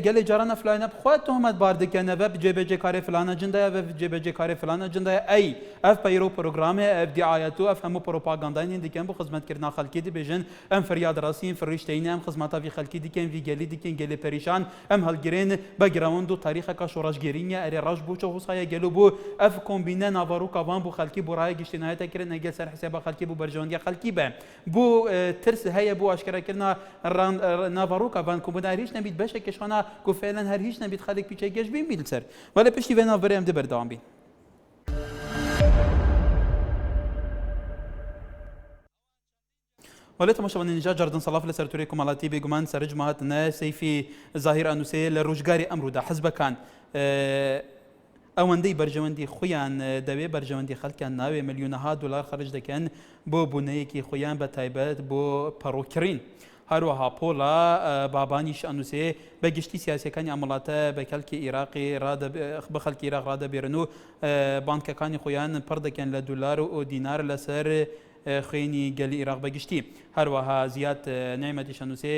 گله جاران فلان بخواد تهمت بارده کنه و جبهه کار فلان اجنده و جبهه کار فلان اجنده ای اف پیرو پروگرامه اف دعایتو اف همو پروپاگاندای دیگه بو خدمت کردن خلکی دی بجن ام فریاد راسین فرشتین ام خدمت وی خلکی دیگه وی گلی دیگه گله پریشان ام هلگرین باگراوند و تاریخ کا شوراشگرینیا اری راج بو چو حسای گلو بو اف کومبینه ناوارو کاوان بو خلکی بو رای گشتنایت کردن نگه سر حساب خلکی بو برجوندی خلکی به بو ترس هيا بو كرنا نافاروكا فان كومبونا هريش نبيت باشا كشانا كو فعلا هريش نبيت خالك بيتشي جاش بين بيلسر ولا بشتي فينا بريم دبر دوام بين ولا تماشون نجا جردن صلاف لسر توريكم مالاتي بيغمان سرج مهات نا سيفي ظاهر انوسي لروجغاري امرو دا حزب كان ئەوەندەی بەرژەوەندی خۆیان دەوێ بەرژەوەندی خەڵکیان ناوێ ملیۆنەها دلار خەرج دەکەن بۆ بوونەیەکی خۆیان بە تایبەت بۆ پەڕۆکردین هەروەها پۆڵە بابانیش ئەنووسێ بە گشتی سیاسەکانی ئەم وڵاتە بە کەلکی عێراقی بە خەڵکی عێراق ڕادەبێرن و بانکەکانی خۆیان پڕ دەکەن لە دولار و دینار لەسەر خوێنی گەلی عێراق بەگشتی هەروەها زیاد نعمەتیش ئەنووسێ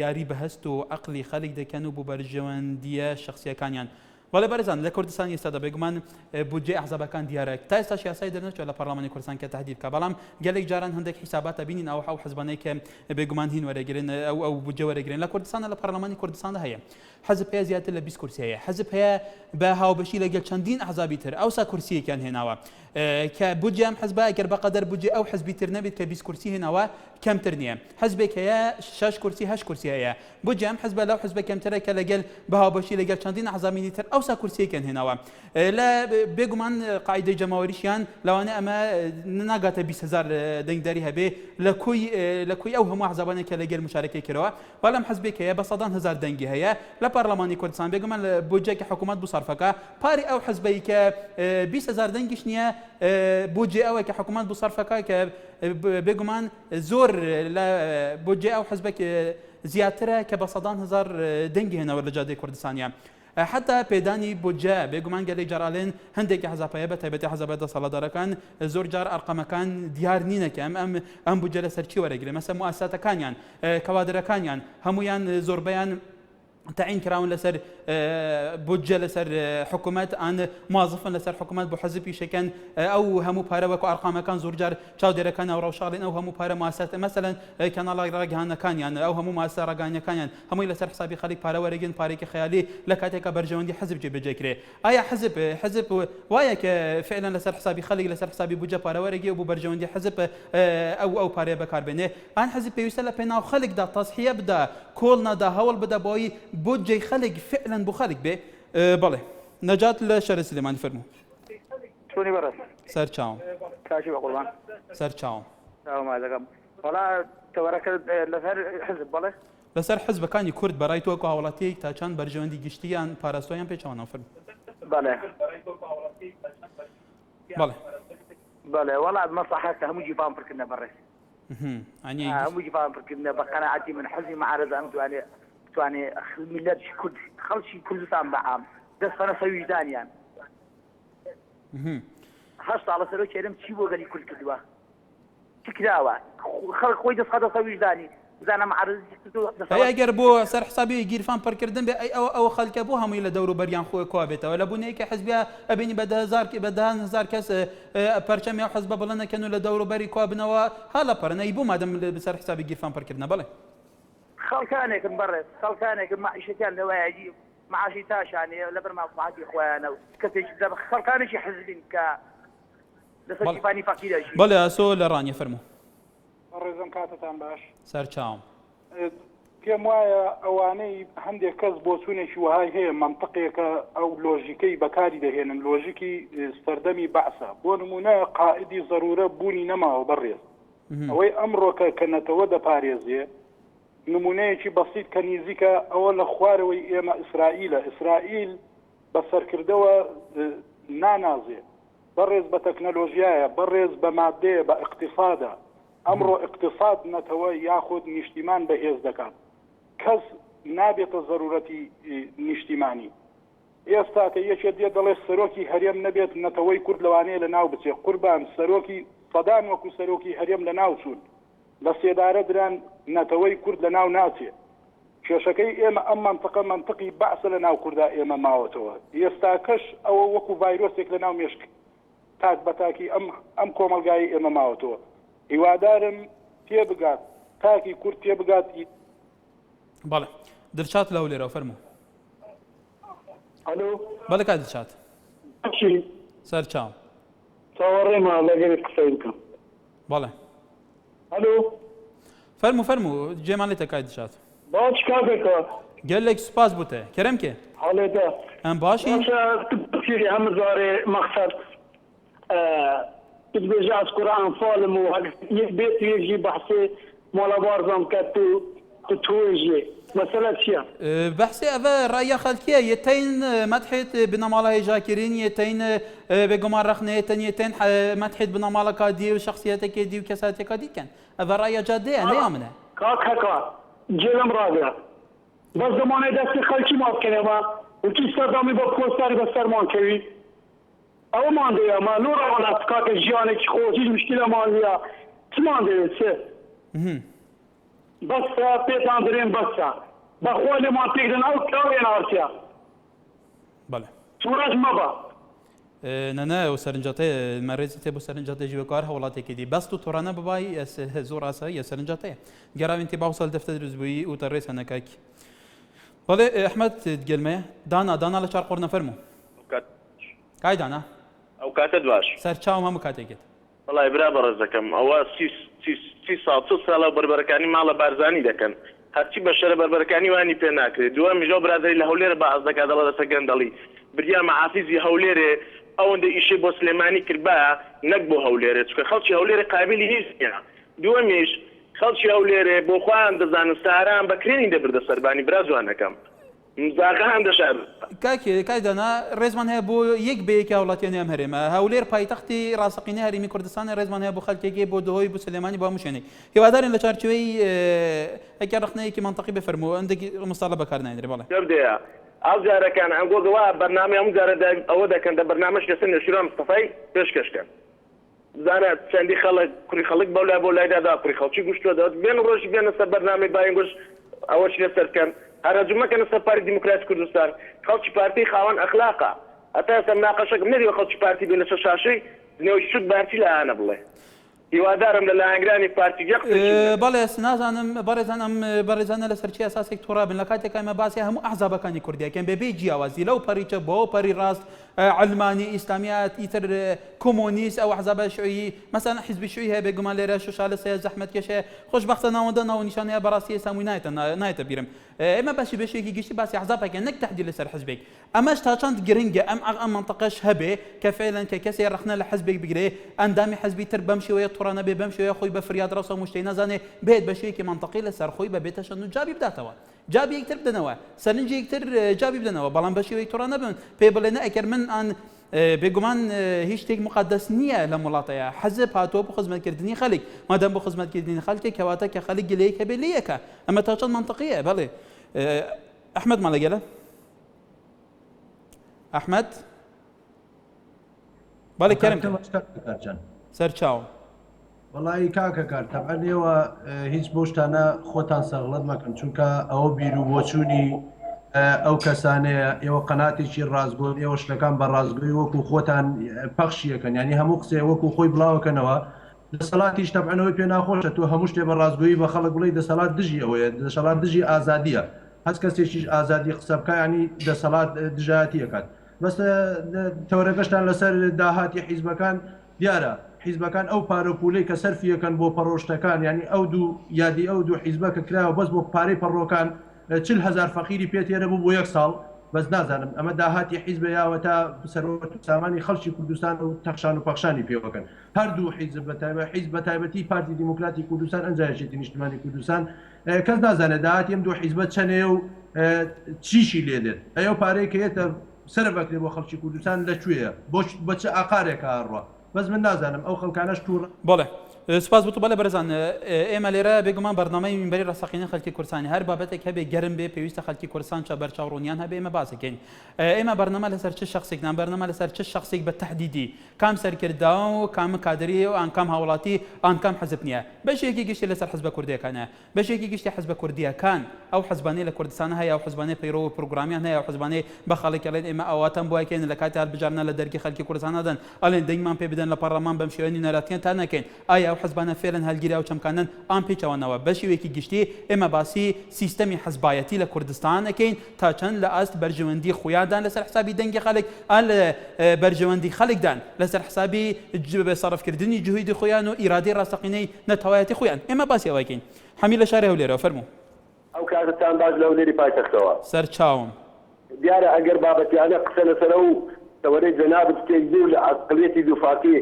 یاری بەهەست و عەقلی خەڵک دەکەن و بۆ بەرژەوەندیە شەخسیەکانیان ولی برزان لکردستان یستا بگمان بودجه احزاب کان دیاره تا استش یاسای درنش ولی پارلمان کردستان که تهدید کابلام گلی جاران هندک حسابات بینین او حزبانی که بگمان هین ورگرین او بودجه ورگرین لکردستان ل پارلمان کردستان ده هیا حزب هیا زیادت ل 20 کرسی هیا حزب هیا به هاو بشی لگل چندین احزابی تر او سا کرسی کان هناوا که بودجه ام حزب اگر بقدر بودجه او حزبی تر نبید که 20 کرسی هناوا کم تر نیه حزب که 6 کرسی 8 کرسی هیا بودجه ام حزب لو حزب کم تر که لگل به هاو بشی لگل چندین احزابی تر او سا کرسی کان هناوا لا بگمان قاعده جماهیریشان لوانه اما نگات 20000 دنگ داری هبه لکوی او هم احزابانی که لگل مشارکه کروا ولم حزب که بصدان 1000 دنگی هیا لا پارلمانی کردستان بگمان بودجه که حکومت بصرفکه پاری او حزبی که 20000 دنگش نیه بودجه او که حکومت بصرفکه که بگمان زور لا بودجه او حزب که زیاتره که بصدان 1000 دنگی هنا ولا جاده کردستانیه حتى بيداني بودجا بيقومان قال لي جرالين هندك حزبايا بتايبتي حزبايا صلادار كان زور جار ارقام كان ديار نينا كام ام بودجا لسرچي ورقري مثلا مؤسسات كان يعني كوادر كان يعني هميان زور بيان تعين كراون لسر بودجة لسر حكومات عن موظفا لسر حكومات بحزب يشكن او همو بارا وكو ارقام كان زورجار تشاودر كان او روشارين او همو بارا مؤسسات مثلا كان الله راغان كان يعني او همو مؤسسه راغان كان يعني همو لسر حسابي خليك بارا وريجن باريك خيالي لكاتك برجوندي حزب جيب جكري اي حزب وايك فعلا لسر حسابي خليك لسر حسابي بوجه بارا وريجي ابو برجوندي حزب او بارا بكار بينه ان حزب يوصل بينا خلق دا تصحيه بدا كولنا دا هول بدا بوي بوجه خلق فعلا بو خلق به بله نجاة لشر سليمان فرمو شوني برس سر چاوم كاشي بقربان سر چاوم سلام عليكم ولا تبارك لسر حزب بله لسر حزب كان كرد براي تو هاولاتي تا چان برجوندي گشتيان پاراستويان پيچوان فرمو بله بله بله والله بمصلحتها هم يجي فاهم فركنا برس يعني هم يجي فاهم فركنا بقناعتي من حزبي معارضه انتو يعني ملت كل خلشي كل سام بعام بس انا سوي ثاني يعني هشت على سلوك كريم تشيبو غني كل كدوا تكراوا خلق خويد هذا سوي ثاني زانا معرض هي اگر بو سر حسابي گیرفان پر کردن به او خلق بو هم الى دورو بريان خو کوابته ولا بني ك حزبها ابني بده هزار كاس پرچم یا حزب بلنه كانوا لدورو بري کوابنوا هلا پرنا يبو مادام بسر حسابي گیرفان پر کردن بله خلكانك مبرز خلكانك معيشتان نواجي معاشي تاش يعني لبر ما معادي اخوانا كثير خلكانك حزبين ك لسجفاني فقير شيء بله اسو لراني فرمو الرزم كاتتان باش سر چاوم كم وايا اواني عندي كذب وسوني شو هاي هي منطقيه او لوجيكي بكاري دهين لوجيكي استردمي بعثه بونمونا قائدي ضروره بوني نما وبرز اوي امرك كنتودا باريزيه نمونەیەکی بەسیط کە نزیکە ئەوە لە خوارەوەی ئێمە ئیسرائیل بەسەرکردەوە نانازێ بەڕێز بە تەکنەلۆژیایە بەڕێز بە مادەیە بە اقتصادە ئەمڕۆ اقتصاد نەتەوە یاخود نیشتیمان بەهێز دەکات کەس نابێتە ضرورەتی نیشتیمانی ئێستا کە یەکێ دێ دەڵێ سەرۆکی هەرێم نەبێت نەتەوەی کورد لەوانەیە لە ناو بچێ قوربان سەرۆکی سەدان وەکو سەرۆکی هەرێم لە ناو چوون لە سێدارە دران نەتەوەی کورد لە ناو ناچێت کێشەکەی ئێمە ئەم منطقی بەعسە لە ناو کووردا ئێمە ماوەتەوە ئێستا کەش ئەوە وەکو ڤایرۆسێک لە ناو مێشک تاک بەتاکی ئەم کۆمەلگایی ئێمە ماوەتەوە هیوادارم تێبگات تاکی کورد تێبگات. بەڵێ دڵشاد لەو لێرە فەرموو. ئەلۆ بەڵێ کا دڵشاد سەر چاوم چاوەڕێمە لەگەڵت قسەی بکەم. بەڵێ ئەلۆ فەرموو جێمان لێتە کای دڵشاد باش کاکەکە gelek spas bute kerem ki حالته em başî تفسيري هم زاري مقصد تبجي از قرآن فالم و بيت يجي بحثي مالا بارزم كتو تتوجي مثلا چیه؟ بحثی اوه رای خلکیه یتین مدحت بناماله جاکرین یتین به گمان رخنه یتین مدحت بناماله کادی و شخصیت کدی و کسات کادی کن اوه رای جاده نه آمنه کاک هکا جلم راگه بس زمانه دست خلکی ماف کنه ما و کی صدامی با پوستری بسر مان کوی او مانده یا ما نور آن از کاک جیانه که خوشیش مشکل مانده چی مانده چه؟ بس پیتان درین بس با خوال ما تیگرن او کاوین آرسیا بله سورج مبا نه و سرنجاته مرزی ته بو سرنجاته جوی کار حوالاتی کدی بس تو تورانه ببای زور اسا یا سرنجاته گرام انت باوصل دفتر رزبوی او ترس هنکاک بله احمد تقلمه دانا لچار قرن فرمو کای دانا او کاتد باش سر چاوم هم کاتیکت والله برابر زکم او 300 ساله بربرکانی مال بارزانی دکن هرچی بشر بربرکانی وانی پناکری دوام جو برادری له هولیر با از دکا دلا سگندلی بریا معافیزی هولیر اونده ایشه بو سلیمانی کربا نقبو هولیر چکه خلچی هولیر قابلی نیست یا دوامش خلچی هولیر بو خوان دزان ساران بکرین ده برد سربانی برازوانکم مزاقه هم دشار کای دانا رزمان هیا بو یک به یک اولاتیانی هم هریم هولیر پایتختی راسقینی هریمی کردستان رزمان هیا بو خلکی بو دهوی بو سلیمانی بو مشانی هیوادارین لچارچوی اگر رخنه کی منطقی بفرمو عندك مصطلح بکار نایدری بالا تبدا او جاره كان عن قضوا برنامج ام جاره او ده كان ده برنامج كسن شيران مصطفى بيشكش كان زانه عندي خلق بولا ده كوري خلشي گوشت ده بين روش بين برنامج باين گوش اول شيء سر كان هەرەجومەکەن سەرپاری دیموکراسی کوردستان خەڵکی پارتی خاوەن ئەخلاقا ئەتا ئێستا مناقەشەکەم نەدیوە خەڵکی پارتی بێ لەسەر شاشەی نێوەی شت بارچی لە ئانە بڵێ هیوادارم لە لایەنگرانی پارتی بەڵێ نازانم بەڕێزانم بەڕێزانە لە سەرچی ئاساسێک تۆڕابن لە کاتێک ئەمە باسی هەموو ئەحزابەکانی کوردیەکەن بەبێ جیاوازی لەو پەریچە بۆ پەری ڕاست علمانی ئیسلامیات ئیتر کۆمۆنیست ئەو ئەحزابە شیوعی مەسەڵەن حیزبی شیوعی هەیە بێگومان لێرە شوشالە سەیە زەحمەتکێشە خۆشبەختە ناوەندە ناونیشانەیە بەڕاستی ئێستا مووی نایەتە بیرم ئێمە بەشی بەشێکی گشتی باسی ئەحزابەکەن نەک تەحدید لەسەر حزبێک ئەمەش تا چەند گرنگە ئەم منطقەش هەبێ کە فعلاً کە کەسێ ڕەخنە لە حزبێک بگرێ ئەندامی حزبی تر بەم شێوەیە تووڕە نەبێ بەم شێوەیە خۆی بە فریاد ڕەسە مشتەی نەزانێ بێت بە شێوەیەکی منطقی لەسەر خۆی بەبێتە شەن و جابی بداتەوە جابی یەکتر بدەنەوە سەرنجی یەکتر جابی بدەنەوە بەڵام بە شێوەی تووڕە نەبن پێ بڵێ ئەگەر من ئەن بێگومان هیچ شتێک مقدس نییە لە وڵاتەیە حەزب هاتووە بۆ خزمەتکردنی خەڵک مادام بۆ خزمەتکردنی خەڵکێک کەواتە کە خەڵک گلەیە کە بێ لەیەکە ئەمە تا چەند منطقیە بەڵێ ئەحمەد ماڵەگەلە ئەحمەد بەڵێ کەرم سەرچاو وڵی کاکە کار تەبعەن ئێوە هیچ بۆ شتانە خۆتان سەغڵەت مەکەن چونکە ئەوە بیر و بۆچوونی ئەو کەسانەیە ئێوە قەناتێکی ڕازگۆن ئێوە شتەکان بە ڕازگۆی وەکو خۆتان پەخشیەکەن ینی هەموو قسێ وەکو خۆی بڵاوەکەنەوە دەسەڵاتیش تەبعەنەوەی پێ ناخۆشە تۆ هەموو شتێ بە ڕازگۆیی بە خەڵک بڵێ دەسەڵات دژی ئەوەیە دەسەڵات دژی ئازادیە هەست کەسێکیش ئازادی قسە بکە ینی دەسەڵات دژایەتیەکات بەس تەورەکەشتان لەسەر داهاتی حیزبەکان دیارە حیزبەکان ئەو پارەپولەی کە سەرفیەکەن بۆ پەڕۆشتەکان ینی ئەو دوو یادی ئەو دوو حیزبەکە کراوە بەس بۆ پارەی پەڕۆکان 40,000 فەقیری پێتێرە بوو بۆ 1 ساڵ بەس نازانم ئەمە داهاتی حیزبە یاوە تا سەرۆت و سامانی خەڵکی کوردستان و تەخشان و پەخشانی پێوەکەن هەردوو حیزب حیزب بە تایبەتی پارتی دیموکراتی کوردستان ئەنجایشێتی نیشتیمانی کوردستان کەس نازانێت داهاتی ئەم دوو حیزبە چەنێ و چیشی لێ دێت ئەو پارەی کە هێتە سەربەکرێ بۆ خەڵکی کوردستان لەکوێیە بۆ چه ئاقارێکە هەڕوە بەس من نازانم ئەو خەڵکانەش تووڕ بەڵێ سپاس بۆ بەڵێ بەرزان ئێمە لێرە بێگومان بەرنامەی مینبەری ڕاستەقینە خەڵکی کوردستانی هەر بابەتێک هەبێ گەرم بێ پێویستە خەڵکی کوردستان چە بەرچاوڕوونیان هەبێ ئێمە باسەکەین ئێمە بەرنامە لەسەر چه شخصێک بەرنامە لەسەر چه شخصێک بە تەحدیدی کام سەرکرداوە و کام کادری و ئان کام هاوڵاتی ئان کام حەزب نییە بەشێکی گشتی لەسەر حەزبە کوردیەکانە بەشێکی گشتی حەزبە کوردیەکان ئەو حەزبانەی لە کوردستان هەیە ئەو حەزبانەی پەیڕۆ و پروگرامیان هەیە ئەو حەزبانەی بە خەڵک ئەڵێن ئێمە ئەواتەم بۆ یەکەین لە کاتی هەڵبژارنە لە دەرگی خەڵکی کوردستان نەدەن ئەڵێن دەنگمان پێ بدەن لە پەرلەمان بەم شێوەیە نەراتیان تا نەکەین ئایا ئەو حەزبانە فێرن هەلگیرا و چەمکانن ئان پێچەوەنەوە بەشێوێکی گشتی ئێمە باسی سیستەمی حەزبایەتی لە کوردستان ئەەکەین تا چەند لە ئاست بەرژەوەندی خۆیاندان لەسەر حسابی دەنگی خەڵک ئان لە بەرژەوەندی خەڵکدان لەسەر حسابی بەسەرفکردنی جوهیدی خۆیان و ئیرادی ڕاستەقینەی نەتەوایەتی خۆیان ئێمە باسی ئەوەکەین حەمی لە شارە هەولێرەوە فەرموو ئەو کاتتان باش لە هەولێری پایتەختەوە سەرچاوم دیارە ئەگەر بابەتیانە قسە لەسەرە و تەوەرەی جەنابت تێکدی و لە عەقڵیەتی دووفاکی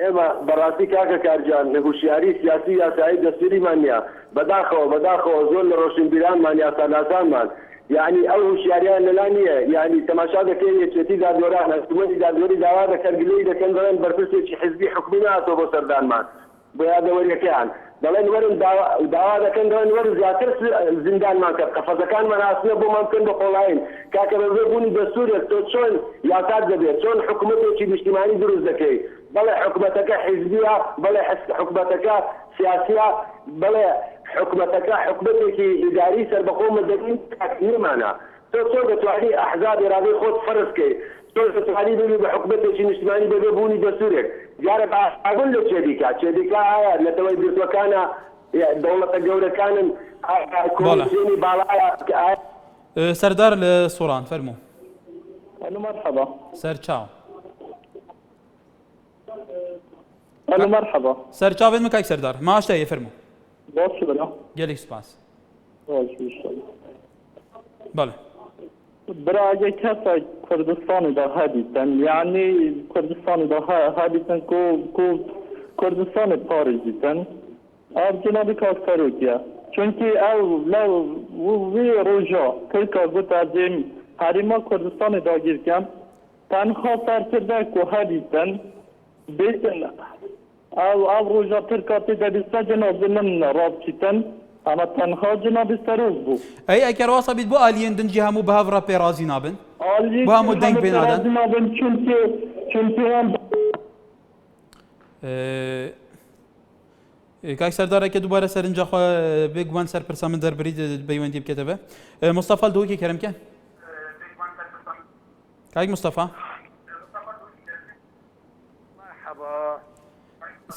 ئێمە بەڕاستی کاکە کارجان نەگوشیاری سیاسی یاسایی دەستوریمان نییە بەداخەوە زۆر لە ڕۆشنبیرانمان یاسا ناسانمان یعنی ئەو هوشیاریان لەلا نییە یعنی تەماشا دەکەین یەکێتی دادوەران هەستومەتی دادوەری داوا دەکەن گلەی دەکەن دەڵێن بەرپرسێکی حزبی حکومی نهاتۆ بۆ سەردانمان بۆ یادەوەریەکەیان دەڵێن وەرن داوا دەکەن دەڵێن وەرن زیاتر زیندانمان کرد قەفەزەکانمان هاتنە بۆمان بکەن بە قۆڵاین کاکە بەبێ بوونی دەستوورێک تۆ چۆن یاسات دەبێت چۆن حکوومەتێکی نیشتیمانی دروست دەکەی بەڵێ حکوومەتەکە حیزبیە بەڵێ حکوومەتەکە سیاسیە بەڵێ حکوومەتەکە حکوومەتێکی ئیداری سەربەخۆ مەدەنی نێمانە تۆ چۆن دەتوانی ئەحزاب ئێرادەی خۆت فەرز بکەی تۆ دەتوانی ببی بە حکوومەتێکی نیشتیمانی بەبێ بوونی دەستوورێک دیارە ئاگۆن لە چێدیکا ئایا لەتەوەی گرتوەکانە دەوڵەتە گەورەکانن کۆمیسیۆنی باڵایە سەردار لە سۆران فەرموو مرحبا سەرچاو الو مرحبا سەرچاوێن مکایک سەردار ماشتەیە فەرموو باشی بنا گەلێک سپاس بەڵێ برا اگه کسا کردستان دا هدیتن یعنی کردستان دا هدیتن کو کردستان پارزیتن آب جنابی کاس کروکیه چونکی او لو وی روژا کلکا گوت ازیم حریما کردستان دا گیر کم تنها سرکرده که هدیتن بیتن او روژا ترکاتی دا بیسته جناب من رابطیتن اما تنها جنابی سروز بو ای اگر واسه بید بو آلیین دنجی همو به هفرا پیرازی نابن بو همو دنگ بین آدن چونکی هم کاک سەردارێکە دووبارە سەرنجە بێگومان سەرپرسا من دەربڕی بەیوەندی بکەتەوە مستەفا دووەکی کەرەمکە کاک مستەفا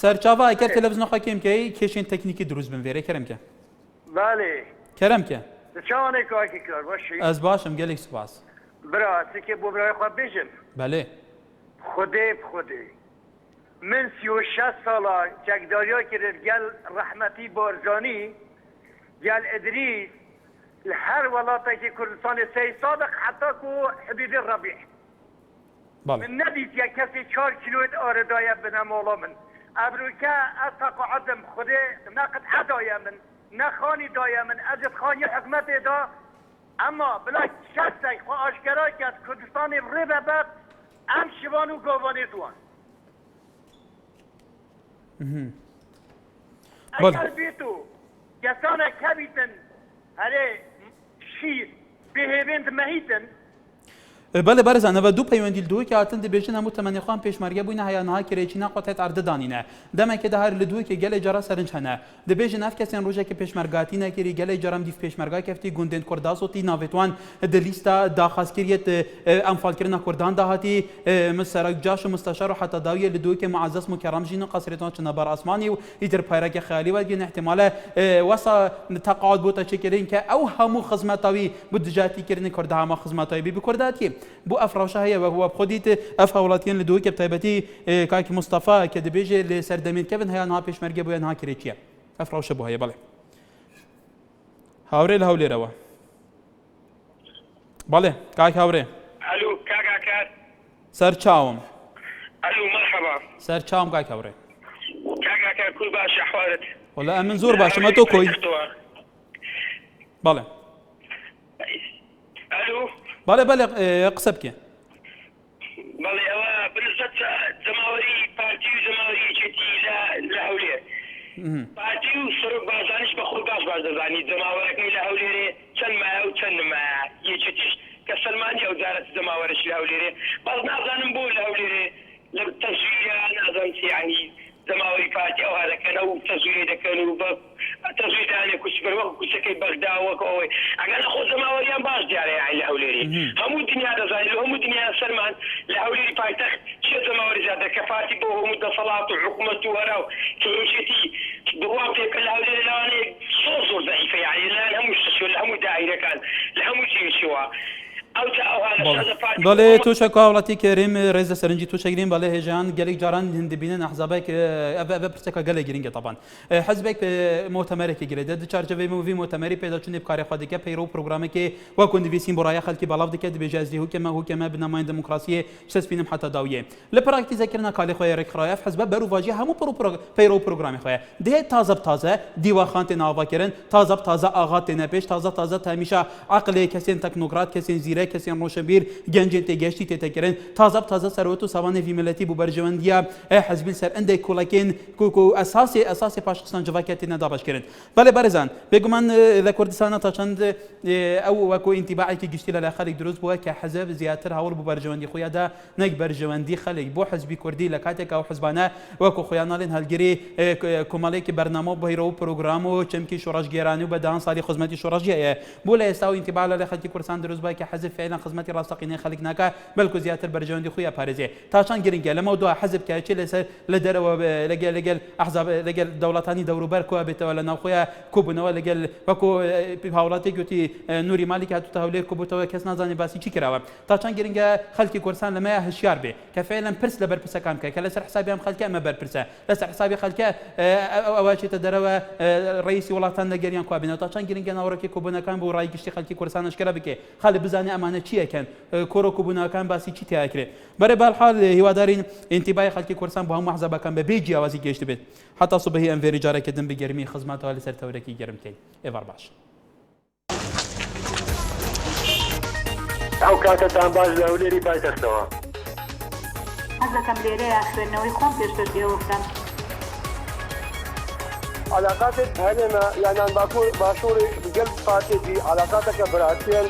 سەرچاوە ئەگەر تەلەڤیزیۆنەخوا کێم بکەی کێشێن تەکنیکی دروست بن وێرە کەرەمکە بله کەرەمکە چاوانێ کاکی کار باشی ئەس باشم گەلێک سوپاس برا چکێ بۆ برای خوا بێژم بەلێ خودێ من 36 ساڵە چەکداریا کرد گەل ڕەحمەتی بارزانی گەل ئەدریس لە هەر وڵاتێکی کوردستانی سەی سادق حتا کو حبیبی ڕەبیع من نەدیت یەک کەسی 4 کیلۆت ئارەدایە بنە ماڵا من ئەبروکە ئەتەقعدم خودێ نەقد عەدایە من نەخانی دایە من ئەجد خانی حکومەتێدا ئەما بلا کەسێک خوا ئاشکرا کرد کوردستانی ڕێ بەبەت ئەم شیوان و گۆڤانێ دوان ئەگەر بیت و کەسانە کەبیتن هەرێ شیر بهێوێند مەهیتن بەڵێ بەرزانەوە دوو پەیوەندی دووەکی هاتن دەبێژن هەموو تەمەنیخوان پێشمەرگە بووینە هەیەنها کرێکی ناقۆتێت ئاردەدانینە دەمێکێدا هەر لە دووەکی گەلێ جارا سەرنج هەنە دەبێژن ئەف کەسێن ڕۆژێکی پێشمەرگاتی نەکردی گەلێ جارام دیف پێشمەرگا کەفتی گوندێن کورداسۆتی ناوێتوان دلیستە داخوازکردیت ئەمفالکردنا کوردان داهاتی سەرک جاش و مستەشار و حتا داویە لە دووەکی معەزەس مکەڕەمژین و قەسرێتەوە چنە بەر ئاسمانی و ئیتر پایرەکی خەیالی وەرگین احتیمالە وەسا تەقاعد بۆتە چێکردین کە ئەو هەموو خزمەتاوی بۆ دژاتیکردنی کوردە هەمە خزمەتاوی بی کورداتی بۆ ئەفڕەوشە هەیە وە هو خۆدیت ئەف هەوڵاتیان لە دووەکی بەتایبەتی کاکی مستەفا کە دەبێژێ لە سەردەمێنکەبن هەیەنها پێشمەرگە بۆ یانها کرێکیە ئەفڕەوشە بۆ هەیە بەڵێ هاورێ لە هەولێرەوە بەڵێ کاک هاورێ الو کاکا کات سەرچاوم الو مرحبا سەرچاوم کاک هاورێ کاکا کات کوی باش احوالت وەڵا ئەمن زۆر باشم ئەتۆ کۆی بەڵێ الو بەڵێ بەڵێ قسە بکە بەڵێ ئەوە بنسبەت زەماوەری پارتی و زەماوەری یەکێتی لە هەولێر پارتی و سەرۆک بازانش بە خۆی باش دەزانی زەماوەرەکەی لە هەولێرێ چەند مایە و چەند نمایە یەکێتیش کە سەلمانی ئەو جارەت زەماوەرەش لە هەولێرێ باز نازانم بۆ لە هەولێرێ لە تەزویرە نازانم یعنی زەماوەری پارتی ئەوها دەکەن ئەو تەزویرێ دەکەن و بە تەزویردانێک کوچبەر وەکو کوچەکەی بەغدا وەکو ئەوەی ئەگەر لە خۆ زەماوەریان باش دیارە یعنی لە هەولێرێ هەموو دنیا دەزانێت لە هەموو دنیا سەرمان لە هەولێری پایتەخت چێ زەماوەری زیادە کە پارتی بۆ هەموو دەسەڵات و حکوومەت و هەرا و کێشێتی بڕوا پێکە لە هەولێرە لەوانەیە زۆر زەعیفە یعنی لە هەموو شتێک لە هەموو داعیرەکان لە هەموو جێشەوە بەڵێ تووشە هاوڵاتی کەریم ڕێزە سەرنجی تووشەگرین بەڵێ هێژیان گەلێک جاران هندبینن ئەحزابێک ئەە پرسەکە گەلە گرنگە تەبان حەزبێک مۆتەمەرێکی گرێت دەچارجەوەی مووی مۆتەمەری پێداچوونی بکارێخوا دیکە پەیرۆ و پرۆگرامێکی وەکو نویسین بۆ ڕایە خەڵکی بەڵاو دکە دەبێژازی هوکەمە بنەماین دموکراسیە شەسبینم حتا داویە لە پراکتیزەکردنا کالی خۆی ڕێکخراف حەزبە بەروواژی هەموو پەیرۆ و پرۆگرامی خۆیە دێت تازە دیوەخان تێ ناواکردن تازە ئاغات تێنە پێش تازە تامیشە عقلێ کەسێن تەکنۆکرات کەسێن زیرە کەسێن ڕۆشەبیر گەنجێن تێگەشتی تێتەکردن تازە سەرۆت و ساوانێ ویمەلەتی بوو بەرژەوەندیە حەزبین سەر ئەندێک کوڵەکەین کوکو ئەساسی پاشخستان جڤاکەتی نەدا باشکردن بەڵێ بەرزان بێگومان لە کوردستانە تا چەند ئەو وەکو ئینتیباعێکی گشتی لە خەڵک دروست بووە کە حەزب زیاتر هەوڵ بوو بەرژەوەندی خۆیاندا نەک بەرژەوەندی خەڵک بۆ حەزبی کوردی لە کاتێک ئەو حزبانە وەکو خۆیان ناڵێن هەلگری کۆمەڵێکی بەرنامە و بەیرۆ و پرۆگرام و چەمکی شۆڕژگێرانی و بەدان ساڵی خزمەتی شۆڕژیەیە بۆ لە ئێستا و ئینتیباع لە خەڵکی کوردستان دروست بووە کە حەزب فعلا خزمەتی ڕاستەقینەی خەڵک ناکە بەڵکو زیاتر بەرژەوەندی خۆی پارێزێ تا چەند گرنگە لەمە دووە حەزب کاچی لەسەر لە دەرەوە لەگەل ئەحزاب لەگەل دەوڵەتانی دەوروبەر کۆ بێتەوە لە ناوخۆیە کۆبوونەوە لەگەل وەکو هاوڵاتی گوتی نوری مالی هاتوتە هەولێر کۆبووتەوە کەس نازانێ باسی چی کراوە تا چەند گرنگە خەڵکی کوردستان لەمەیە هەشیار بێ کە فعلا پرس لە بەرپرسەکان کە لەسەر حسابی ئەم خەڵکە ئەمە بەرپرسە لەسەر حسابی خەڵکە ئەوە چێتە دەرەوە ڕئیسی وڵاتان لەگەریان کوابێنەوە تا چەند گرنگە ناوەڕێکی کۆبوونەکان بۆ ڕای گشتی خەڵکی کوردستان ئەشکرا بکێ خەڵک بزانێ ئەمانە چیەکەن کۆڕۆ کۆبوونەکان باسی چی تیاکرێت بەرێ باڵحاڵ هیوادارین ئینتیبای خەڵکی کوردستان بۆ هەموو حەزبەکان بە بێ جیاوازی گەشت بێت حتا سوبەهی ئەم ڤێری جارێکردن بگەرمی خزمەتەوە لەسەر تەورێکی گەرم بکەین ئێوار باش ئەو کاتتان باش لە هەولێری پایتەختەوە حەز دەکەم لێرەیە خوێندنەوەی خۆم پێشتر پێوە بکەم علاقاتت هەنێمە یانان باشووری گەل پاتێکی علاقاتەکە براسیێن